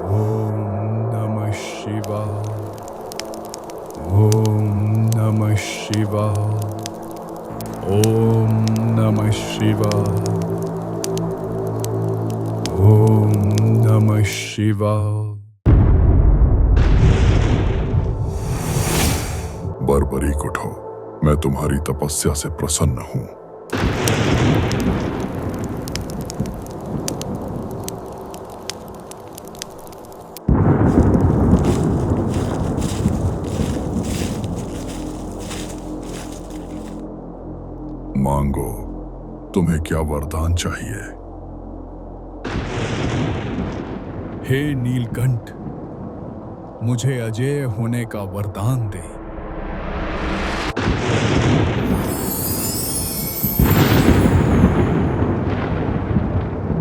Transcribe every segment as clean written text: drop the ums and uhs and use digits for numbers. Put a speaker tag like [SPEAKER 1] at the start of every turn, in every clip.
[SPEAKER 1] ओम नमः शिवाय। ओम नमः शिवाय। ओम नमः शिवाय। ओम नमः शिवाय।
[SPEAKER 2] बर्बरीक उठो, मैं तुम्हारी तपस्या से प्रसन्न हूं। मांगो, तुम्हें क्या वरदान चाहिए?
[SPEAKER 1] हे नीलकंठ, मुझे अजेय होने का वरदान दे।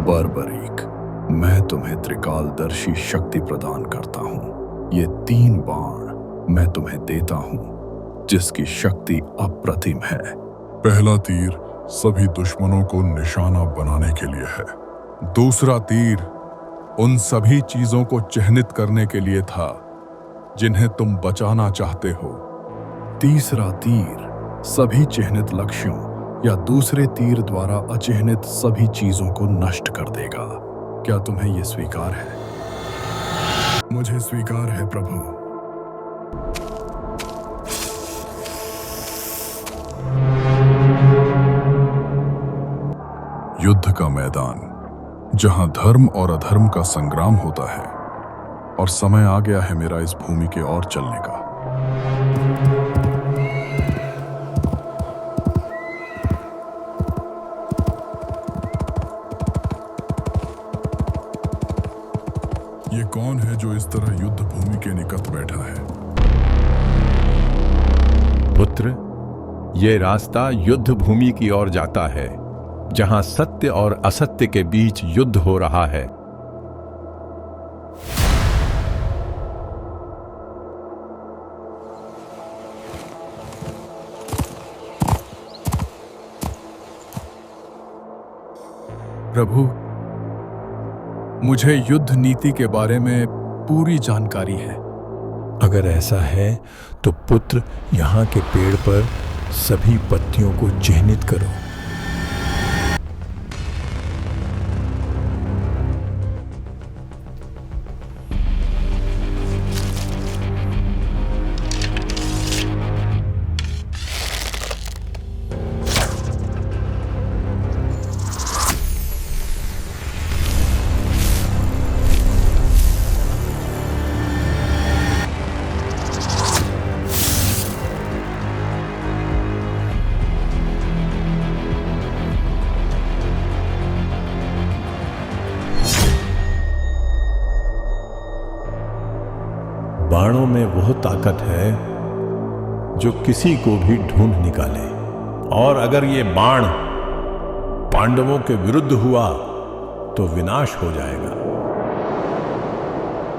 [SPEAKER 2] बर्बरीक, मैं तुम्हें त्रिकालदर्शी शक्ति प्रदान करता हूं। ये 3 बाण मैं तुम्हें देता हूं, जिसकी शक्ति अप्रतिम है। पहला तीर सभी दुश्मनों को निशाना बनाने के लिए है।
[SPEAKER 1] दूसरा तीर उन सभी चीजों को चिह्नित करने के लिए था जिन्हें तुम बचाना चाहते हो।
[SPEAKER 2] तीसरा तीर सभी चिह्नित लक्ष्यों या दूसरे तीर द्वारा अचिह्नित सभी चीजों को नष्ट कर देगा। क्या तुम्हें यह स्वीकार है? मुझे स्वीकार है प्रभु। युद्ध का मैदान, जहां धर्म और अधर्म का संग्राम होता है, और समय आ गया है मेरा इस भूमि के ओर चलने का। ये कौन है जो इस तरह युद्ध भूमि के निकट बैठा है?
[SPEAKER 3] पुत्र, ये रास्ता युद्ध भूमि की ओर जाता है, जहां सत्य और असत्य के बीच युद्ध हो रहा है।
[SPEAKER 1] प्रभु, मुझे युद्ध नीति के बारे में पूरी जानकारी है।
[SPEAKER 3] अगर ऐसा है तो पुत्र, यहाँ के पेड़ पर सभी पत्तियों को चिह्नित करो। बाणों में वह ताकत है जो किसी को भी ढूंढ निकाले, और अगर ये बाण पांडवों के विरुद्ध हुआ तो विनाश हो जाएगा।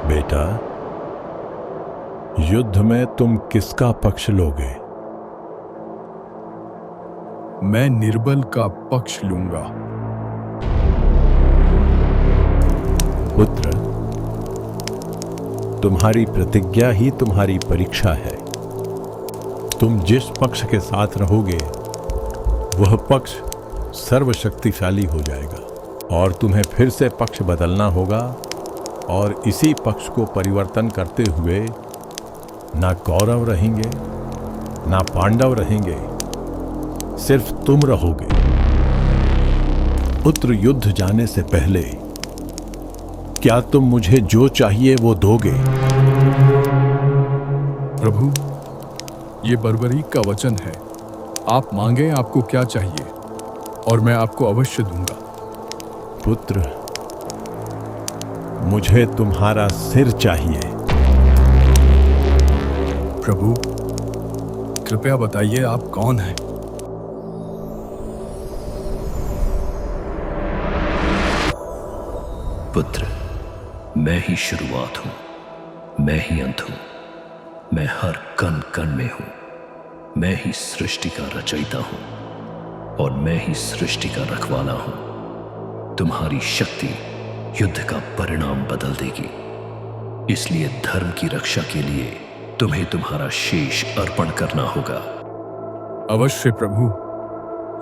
[SPEAKER 3] बेटा, युद्ध में तुम किसका पक्ष लोगे?
[SPEAKER 1] मैं निर्बल का पक्ष लूंगा।
[SPEAKER 3] पुत्र, तुम्हारी प्रतिज्ञा ही तुम्हारी परीक्षा है। तुम जिस पक्ष के साथ रहोगे वह पक्ष सर्वशक्तिशाली हो जाएगा, और तुम्हें फिर से पक्ष बदलना होगा, और इसी पक्ष को परिवर्तन करते हुए ना कौरव रहेंगे ना पांडव रहेंगे, सिर्फ तुम रहोगे। पुत्र, युद्ध जाने से पहले क्या तुम मुझे जो चाहिए वो दोगे?
[SPEAKER 1] प्रभु, ये बर्बरीक का वचन है। आप मांगे आपको क्या चाहिए, और मैं आपको अवश्य दूंगा।
[SPEAKER 3] पुत्र, मुझे तुम्हारा सिर चाहिए।
[SPEAKER 1] प्रभु, कृपया बताइए आप कौन हैं?
[SPEAKER 4] पुत्र, मैं ही शुरुआत हूं, मैं ही अंत हूं, मैं हर कण कण में हूं, मैं ही सृष्टि का रचयिता हूं, और मैं ही सृष्टि का रखवाला हूं। तुम्हारी शक्ति युद्ध का परिणाम बदल देगी। इसलिए धर्म की रक्षा के लिए तुम्हें तुम्हारा शेष अर्पण करना होगा।
[SPEAKER 1] अवश्य प्रभु,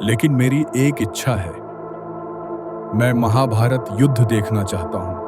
[SPEAKER 1] लेकिन मेरी एक इच्छा है। मैं महाभारत युद्ध देखना चाहता हूं।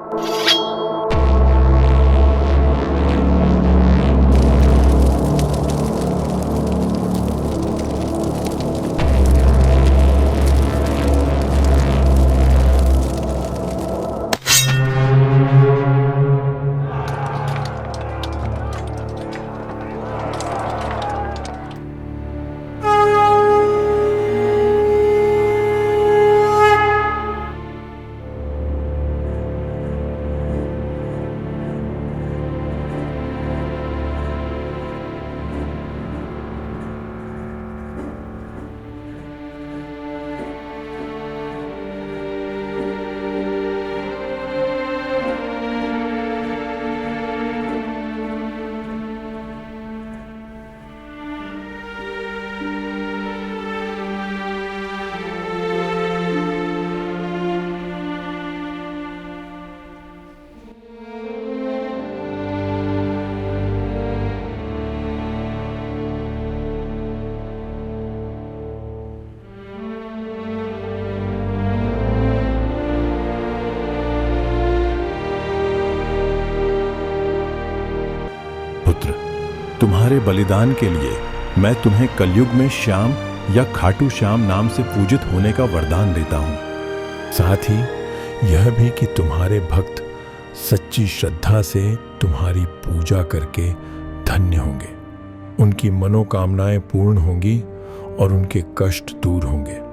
[SPEAKER 3] तुम्हारे बलिदान के लिए मैं तुम्हें कलयुग में श्याम या खाटू श्याम नाम से पूजित होने का वरदान देता हूं। साथ ही यह भी कि तुम्हारे भक्त सच्ची श्रद्धा से तुम्हारी पूजा करके धन्य होंगे, उनकी मनोकामनाएं पूर्ण होंगी और उनके कष्ट दूर होंगे।